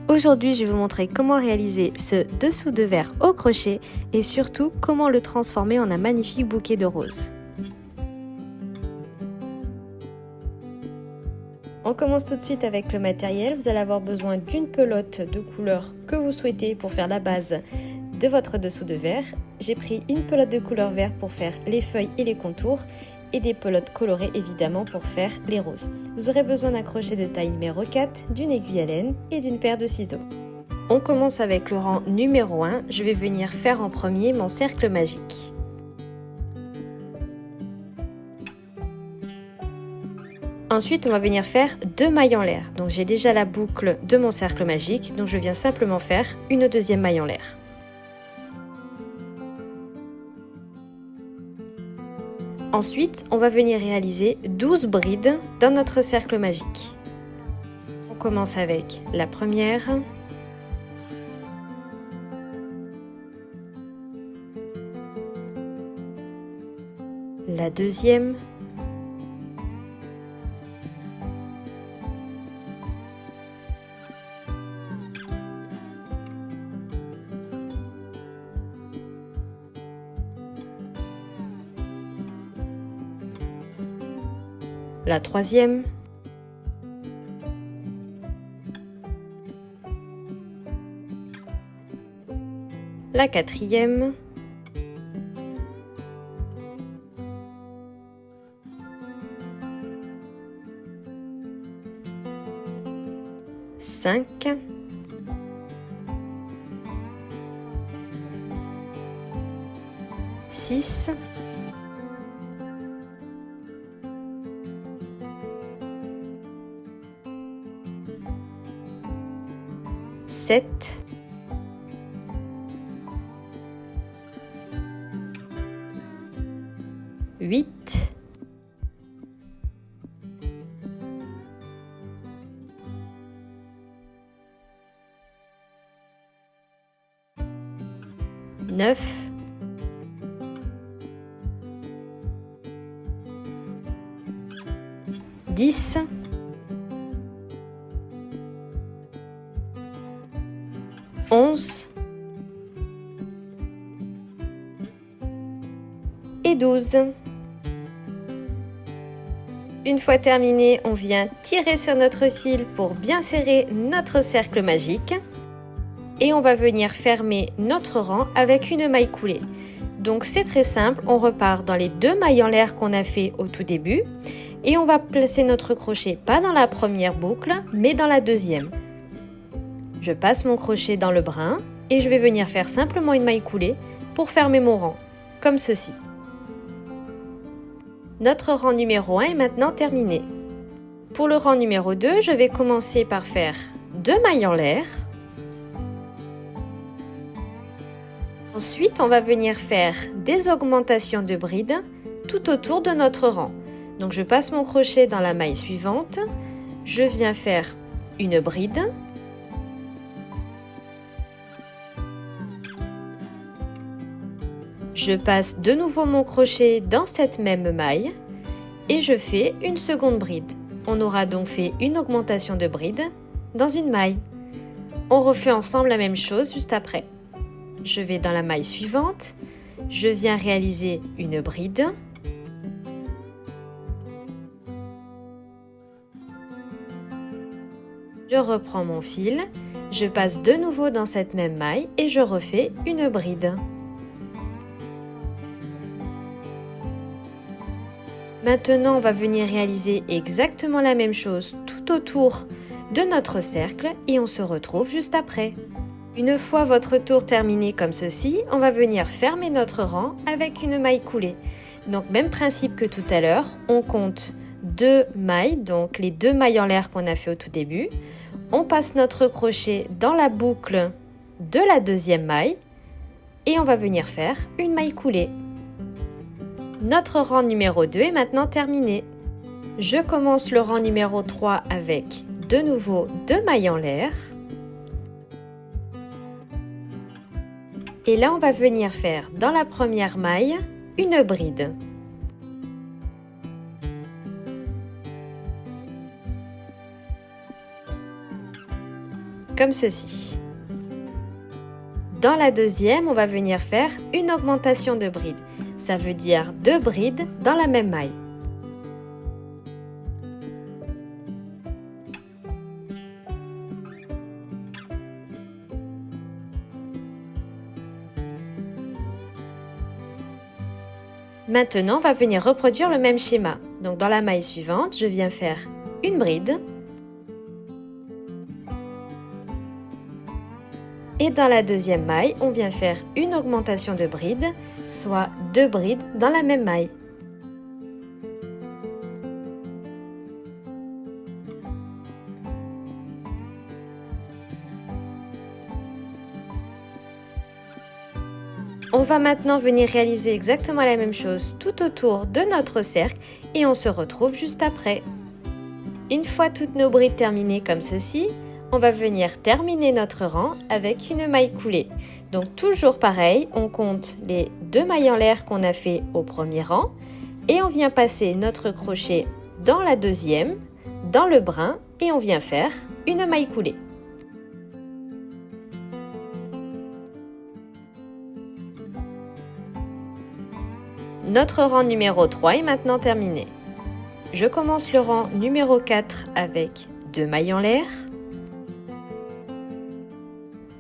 Aujourd'hui, je vais vous montrer comment réaliser ce dessous de verre au crochet et surtout comment le transformer en un magnifique bouquet de roses. On commence tout de suite avec le matériel. Vous allez avoir besoin d'une pelote de couleur que vous souhaitez pour faire la base de votre dessous de verre. J'ai pris une pelote de couleur verte pour faire les feuilles et les contours et des pelotes colorées évidemment pour faire les roses. Vous aurez besoin d'un crochet de taille numéro 4, d'une aiguille à laine et d'une paire de ciseaux. On commence avec le rang numéro 1. Je vais venir faire en premier mon cercle magique. Ensuite, on va venir faire 2 mailles en l'air. Donc j'ai déjà la boucle de mon cercle magique, donc je viens simplement faire une deuxième maille en l'air. Ensuite, on va venir réaliser 12 brides dans notre cercle magique. On commence avec la première, la deuxième, la troisième, la quatrième, cinq, six, 7, 8, 9, 10, 11 et 12. Une fois terminé, on vient tirer sur notre fil pour bien serrer notre cercle magique et on va venir fermer notre rang avec une maille coulée. Donc c'est très simple, on repart dans les 2 mailles en l'air qu'on a fait au tout début et on va placer notre crochet pas dans la première boucle mais dans la deuxième. Je passe mon crochet dans le brin et je vais venir faire simplement une maille coulée pour fermer mon rang, comme ceci. Notre rang numéro 1 est maintenant terminé. Pour le rang numéro 2, je vais commencer par faire 2 mailles en l'air. Ensuite, on va venir faire des augmentations de brides tout autour de notre rang. Donc je passe mon crochet dans la maille suivante, je viens faire une bride. Je passe de nouveau mon crochet dans cette même maille et je fais une seconde bride. On aura donc fait une augmentation de bride dans une maille. On refait ensemble la même chose juste après. Je vais dans la maille suivante, je viens réaliser une bride. Je reprends mon fil, je passe de nouveau dans cette même maille et je refais une bride. Maintenant, on va venir réaliser exactement la même chose tout autour de notre cercle et on se retrouve juste après. Une fois votre tour terminé comme ceci, on va venir fermer notre rang avec une maille coulée. Donc même principe que tout à l'heure, on compte 2 mailles, donc les 2 mailles en l'air qu'on a fait au tout début. On passe notre crochet dans la boucle de la deuxième maille et on va venir faire une maille coulée. Notre rang numéro 2 est maintenant terminé. Je commence le rang numéro 3 avec de nouveau 2 mailles en l'air. Et là, on va venir faire dans la première maille une bride. comme ceci. Dans la deuxième, on va venir faire une augmentation de bride. Ça veut dire 2 brides dans la même maille. Maintenant, on va venir reproduire le même schéma. Donc dans la maille suivante, je viens faire une bride. Et dans la deuxième maille, on vient faire une augmentation de bride, soit 2 brides dans la même maille. On va maintenant venir réaliser exactement la même chose tout autour de notre cercle et on se retrouve juste après. Une fois toutes nos brides terminées comme ceci, on va venir terminer notre rang avec une maille coulée. Donc toujours pareil, on compte les 2 mailles en l'air qu'on a fait au premier rang et on vient passer notre crochet dans la deuxième, dans le brin et on vient faire une maille coulée. Notre rang numéro 3 est maintenant terminé. Je commence le rang numéro 4 avec 2 mailles en l'air.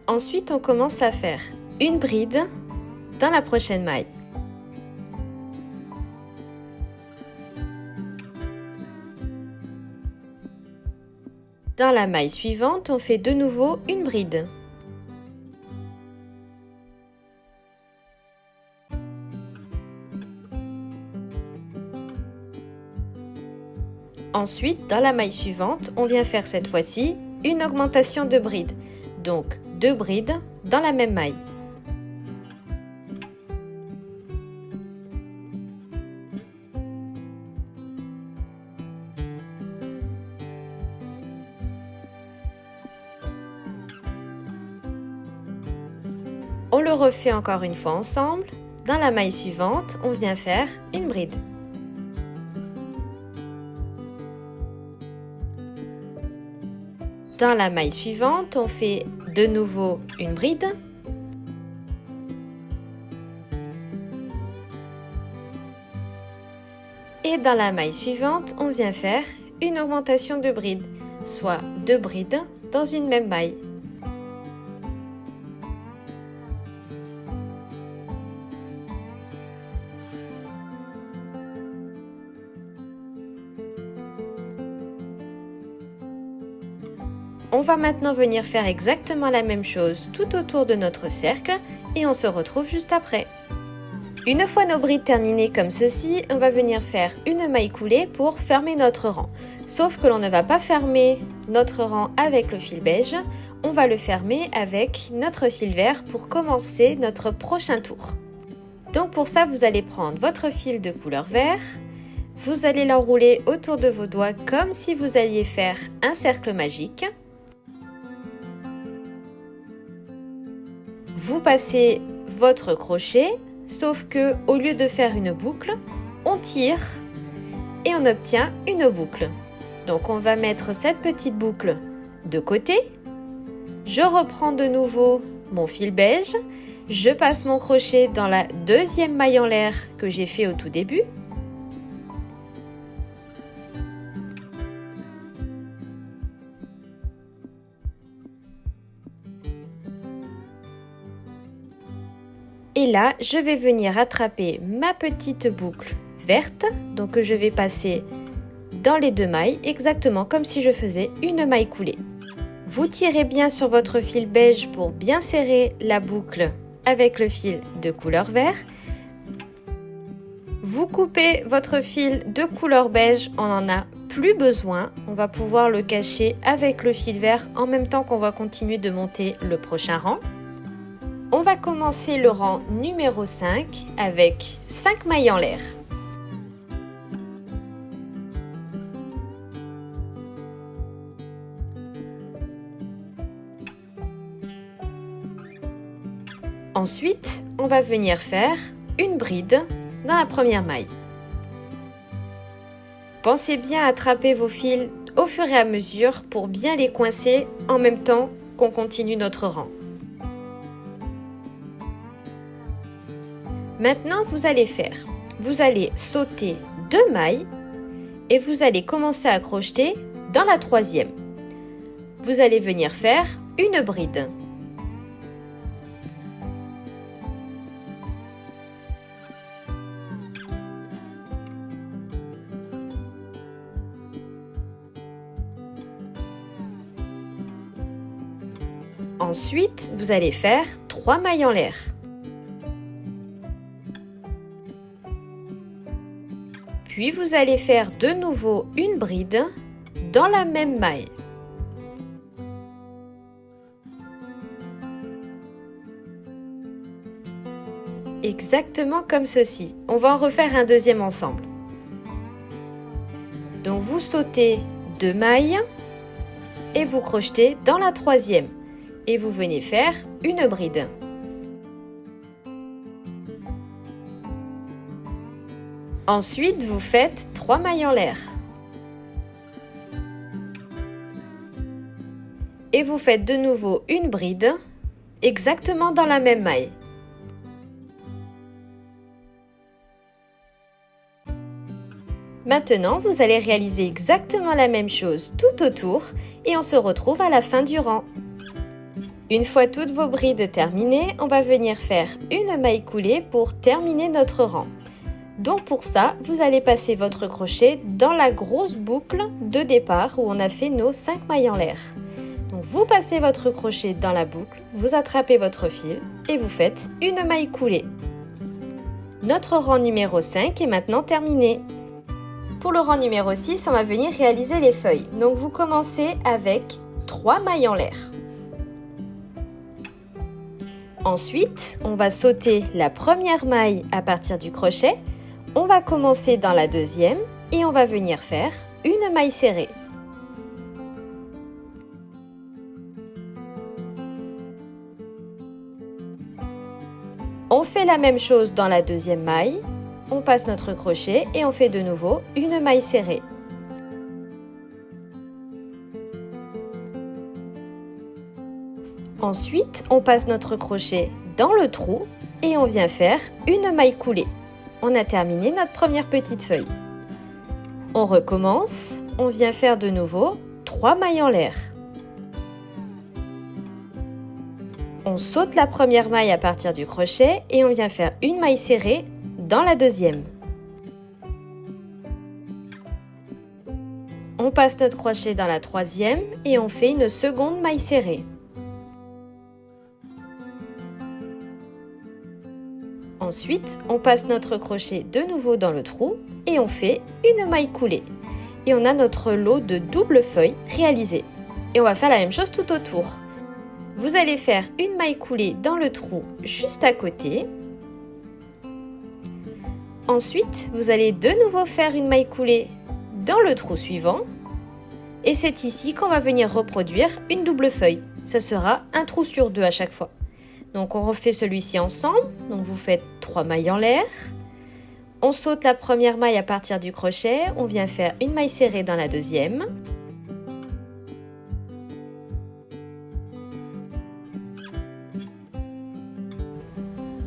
Ensuite, on commence à faire une bride dans la prochaine maille. Dans la maille suivante, on fait de nouveau une bride. Ensuite, dans la maille suivante, on vient faire cette fois-ci une augmentation de bride. Donc 2 brides dans la même maille. On le refait encore une fois ensemble. Dans la maille suivante, on vient faire une bride. Dans la maille suivante, on fait de nouveau une bride. Et dans la maille suivante, on vient faire une augmentation de bride, soit 2 brides dans une même maille. On va maintenant venir faire exactement la même chose tout autour de notre cercle et on se retrouve juste après. Une fois nos brides terminées comme ceci, on va venir faire une maille coulée pour fermer notre rang. Sauf que l'on ne va pas fermer notre rang avec le fil beige, on va le fermer avec notre fil vert pour commencer notre prochain tour. Donc pour ça, vous allez prendre votre fil de couleur vert, vous allez l'enrouler autour de vos doigts comme si vous alliez faire un cercle magique. Vous passez votre crochet, sauf que au lieu de faire une boucle, on tire et on obtient une boucle. Donc on va mettre cette petite boucle de côté. Je reprends de nouveau mon fil beige. Je passe mon crochet dans la deuxième maille en l'air que j'ai fait au tout début. Et là, je vais venir attraper ma petite boucle verte, donc que je vais passer dans les 2 mailles, exactement comme si je faisais une maille coulée. Vous tirez bien sur votre fil beige pour bien serrer la boucle avec le fil de couleur vert. Vous coupez votre fil de couleur beige, on n'en a plus besoin. On va pouvoir le cacher avec le fil vert en même temps qu'on va continuer de monter le prochain rang. On va commencer le rang numéro 5 avec 5 mailles en l'air. Ensuite, on va venir faire une bride dans la première maille. Pensez bien à attraper vos fils au fur et à mesure pour bien les coincer en même temps qu'on continue notre rang. Maintenant, vous allez sauter 2 mailles et vous allez commencer à crocheter dans la 3e. Vous allez venir faire une bride. Ensuite, vous allez faire 3 mailles en l'air. Puis vous allez faire de nouveau une bride dans la même maille. Exactement comme ceci. On va en refaire un deuxième ensemble. Donc vous sautez 2 mailles et vous crochetez dans la 3e. Et vous venez faire une bride. Ensuite, vous faites 3 mailles en l'air. Et vous faites de nouveau une bride, exactement dans la même maille. Maintenant, vous allez réaliser exactement la même chose tout autour et on se retrouve à la fin du rang. Une fois toutes vos brides terminées, on va venir faire une maille coulée pour terminer notre rang. Donc pour ça, vous allez passer votre crochet dans la grosse boucle de départ où on a fait nos 5 mailles en l'air. Donc vous passez votre crochet dans la boucle, vous attrapez votre fil et vous faites une maille coulée. Notre rang numéro 5 est maintenant terminé. Pour le rang numéro 6, on va venir réaliser les feuilles. Donc vous commencez avec 3 mailles en l'air. Ensuite, on va sauter la première maille à partir du crochet. On va commencer dans la 2e et on va venir faire une maille serrée. On fait la même chose dans la 2e maille. On passe notre crochet et on fait de nouveau une maille serrée. Ensuite, on passe notre crochet dans le trou et on vient faire une maille coulée. On a terminé notre première petite feuille. On recommence, on vient faire de nouveau 3 mailles en l'air. On saute la première maille à partir du crochet et on vient faire une maille serrée dans la 2e. On passe notre crochet dans la 3e et on fait une seconde maille serrée. Ensuite, on passe notre crochet de nouveau dans le trou et on fait une maille coulée. Et on a notre lot de double feuille réalisé. Et on va faire la même chose tout autour. Vous allez faire une maille coulée dans le trou juste à côté. Ensuite, vous allez de nouveau faire une maille coulée dans le trou suivant. Et c'est ici qu'on va venir reproduire une double feuille. Ça sera un trou sur 2 à chaque fois. Donc on refait celui-ci ensemble, donc vous faites 3 mailles en l'air. On saute la première maille à partir du crochet, on vient faire une maille serrée dans la 2e.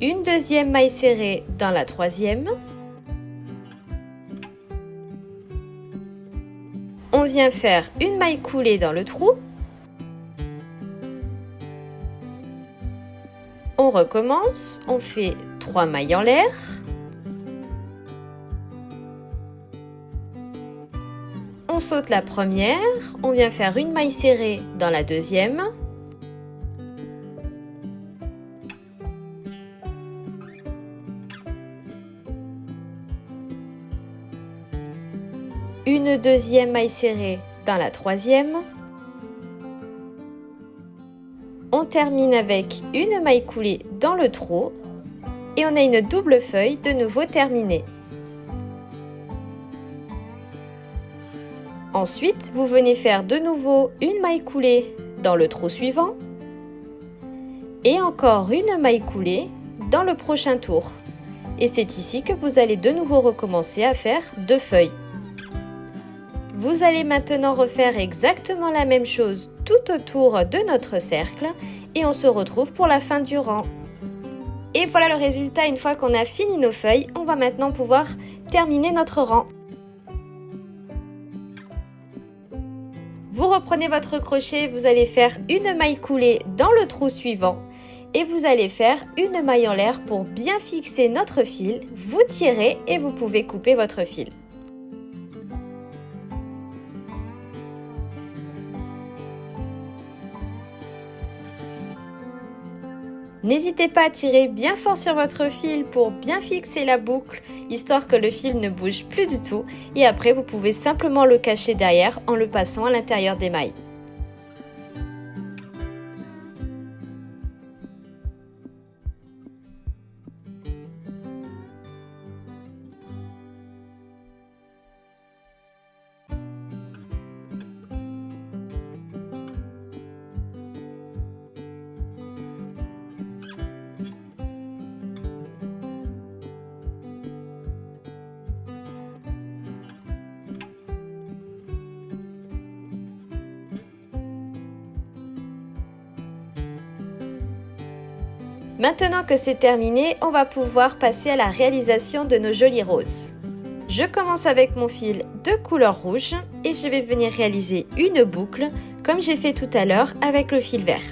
Une deuxième maille serrée dans la 3e. On vient faire une maille coulée dans le trou. On recommence, on fait 3 mailles en l'air. On saute la première, on vient faire une maille serrée dans la 2e. Une deuxième maille serrée dans la 3e. On termine avec une maille coulée dans le trou et on a une double feuille de nouveau terminée. Ensuite, vous venez faire de nouveau une maille coulée dans le trou suivant et encore une maille coulée dans le prochain tour. Et c'est ici que vous allez de nouveau recommencer à faire 2 feuilles. Vous allez maintenant refaire exactement la même chose tout autour de notre cercle et on se retrouve pour la fin du rang. Et voilà le résultat, une fois qu'on a fini nos feuilles, on va maintenant pouvoir terminer notre rang. Vous reprenez votre crochet, vous allez faire une maille coulée dans le trou suivant et vous allez faire une maille en l'air pour bien fixer notre fil. Vous tirez et vous pouvez couper votre fil. N'hésitez pas à tirer bien fort sur votre fil pour bien fixer la boucle, histoire que le fil ne bouge plus du tout. Et après, vous pouvez simplement le cacher derrière en le passant à l'intérieur des mailles. Maintenant que c'est terminé, on va pouvoir passer à la réalisation de nos jolis roses. Je commence avec mon fil de couleur rouge et je vais venir réaliser une boucle comme j'ai fait tout à l'heure avec le fil vert.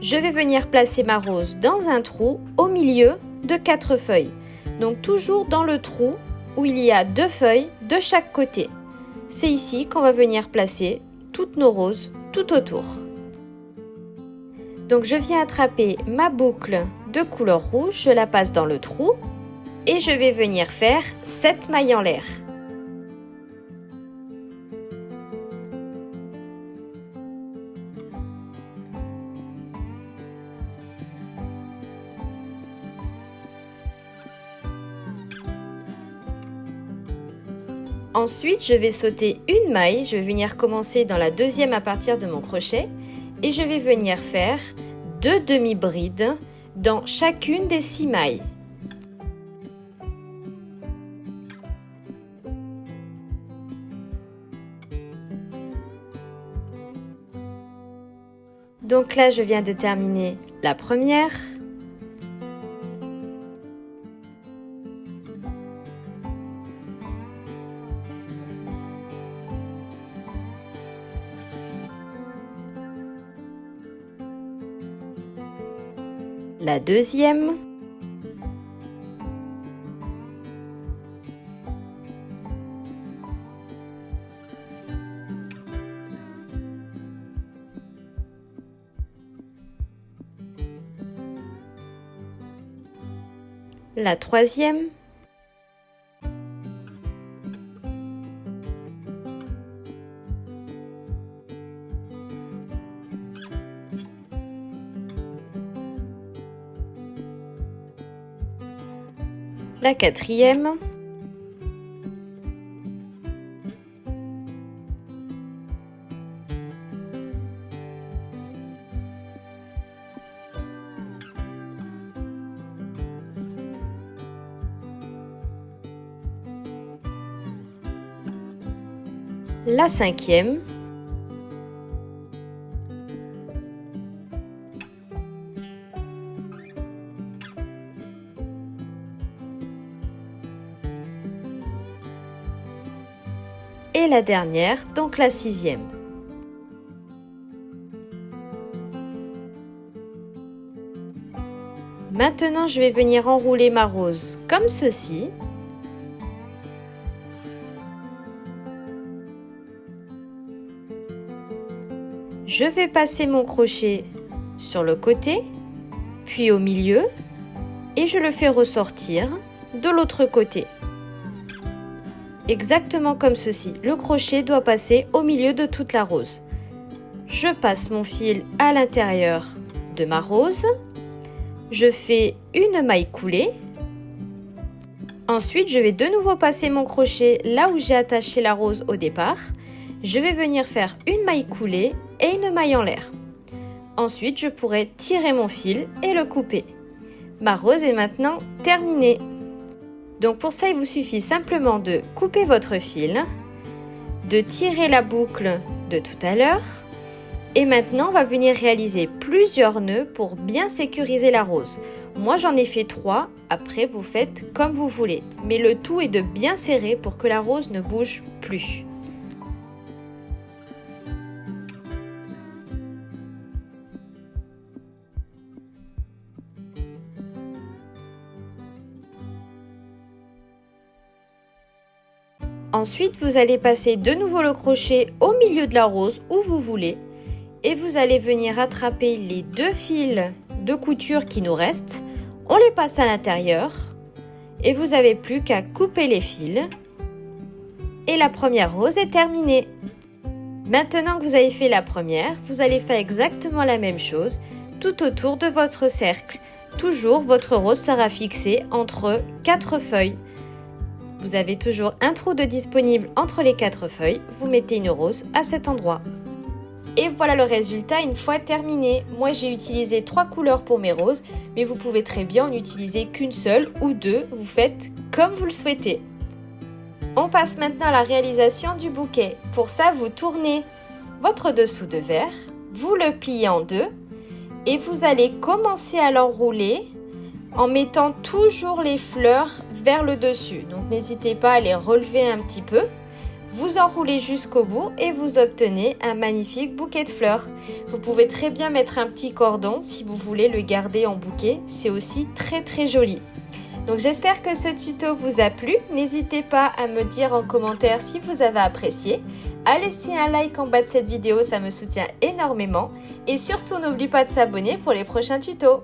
Je vais venir placer ma rose dans un trou au milieu de 4 feuilles. Donc toujours dans le trou où il y a 2 feuilles de chaque côté. C'est ici qu'on va venir placer toutes nos roses tout autour. Donc je viens attraper ma boucle de couleur rouge, je la passe dans le trou et je vais venir faire 7 mailles en l'air. Ensuite, je vais sauter une maille, je vais venir commencer dans la deuxième à partir de mon crochet et je vais venir faire 2 demi-brides dans chacune des 6 mailles. Donc là, je viens de terminer la première. La deuxième, la troisième, la quatrième, la cinquième, et la dernière, donc la sixième. Maintenant, je vais venir enrouler ma rose comme ceci. Je vais passer mon crochet sur le côté, puis au milieu, et je le fais ressortir de l'autre côté. Exactement comme ceci. Le crochet doit passer au milieu de toute la rose. Je passe mon fil à l'intérieur de ma rose. Je fais une maille coulée. Ensuite, je vais de nouveau passer mon crochet là où j'ai attaché la rose au départ. Je vais venir faire une maille coulée et une maille en l'air. Ensuite, je pourrai tirer mon fil et le couper. Ma rose est maintenant terminée. Donc pour ça, il vous suffit simplement de couper votre fil, de tirer la boucle de tout à l'heure. Et maintenant, on va venir réaliser plusieurs nœuds pour bien sécuriser la rose. Moi, j'en ai fait 3. Après, vous faites comme vous voulez. Mais le tout est de bien serrer pour que la rose ne bouge plus. Ensuite, vous allez passer de nouveau le crochet au milieu de la rose où vous voulez. Et vous allez venir attraper les 2 fils de couture qui nous restent. On les passe à l'intérieur. Et vous n'avez plus qu'à couper les fils. Et la première rose est terminée. Maintenant que vous avez fait la première, vous allez faire exactement la même chose tout autour de votre cercle. Toujours, votre rose sera fixée entre 4 feuilles. Vous avez toujours un trou de disponible entre les 4 feuilles. Vous mettez une rose à cet endroit. Et voilà le résultat une fois terminé. Moi, j'ai utilisé 3 couleurs pour mes roses, mais vous pouvez très bien en utiliser qu'une seule ou 2. Vous faites comme vous le souhaitez. On passe maintenant à la réalisation du bouquet. Pour ça, vous tournez votre dessous de verre, vous le pliez en 2 et vous allez commencer à l'enrouler en mettant toujours les fleurs vers le dessus. Donc n'hésitez pas à les relever un petit peu. Vous enroulez jusqu'au bout et vous obtenez un magnifique bouquet de fleurs. Vous pouvez très bien mettre un petit cordon si vous voulez le garder en bouquet. C'est aussi très joli. Donc j'espère que ce tuto vous a plu. N'hésitez pas à me dire en commentaire si vous avez apprécié. À laisser un like en bas de cette vidéo, ça me soutient énormément. Et surtout n'oublie pas de s'abonner pour les prochains tutos.